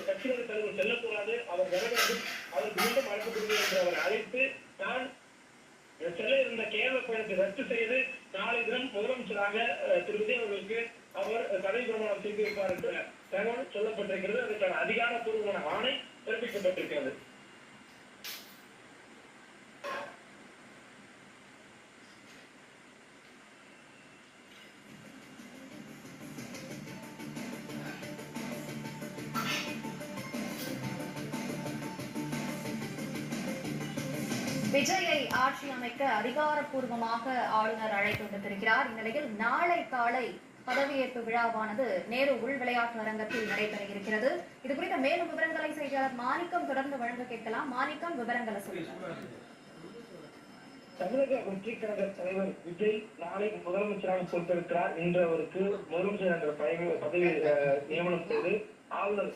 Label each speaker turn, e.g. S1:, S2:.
S1: கட்சிகளுக்கு தலைவர் செல்லக்கூடாது, அவர் வர வேண்டும், அவர் மீண்டும் அழைப்பு கொடுங்க என்று அவர் அழைத்து நான் செல்ல இருந்த கேரள பயணத்தை ரத்து செய்து நாளை தினம் முதலமைச்சராக திரு விஜய் அவர்களுக்கு அவர் பதவி பிரமாணம் செய்து வைப்பார் என்ற தகவல் சொல்லப்பட்டிருக்கிறது. அதற்கான அதிகாரப்பூர்வமான ஆணை பிறப்பிக்கப்பட்டிருக்கிறது.
S2: விஜயை ஆட்சி அமைக்க அதிகாரப்பூர்வமாக ஆளுநர் அழைப்பு விடுத்திருக்கிறார். இந்நிலையில் நாளை காலை பதவியேற்பு விழாவானது நேரு உள் விளையாட்டு அரங்கத்தில் நடைபெற இருக்கிறது. இது குறித்த மேலும் விவரங்களை செய்தியாளர் மாணிக்கம் தொடர்ந்து வழங்க கேட்கலாம். மாணிக்கம், விவரங்களை சொல்லுங்கள்.
S1: தமிழக வெற்றி கழக தலைவர் விஜய் நாளை முதலமைச்சராக பொறுப்பேற்கிறார். இன்று அவருக்கு முதலமைச்சர் என்ற பதவி நியமனம் செய்து ஆளுநர்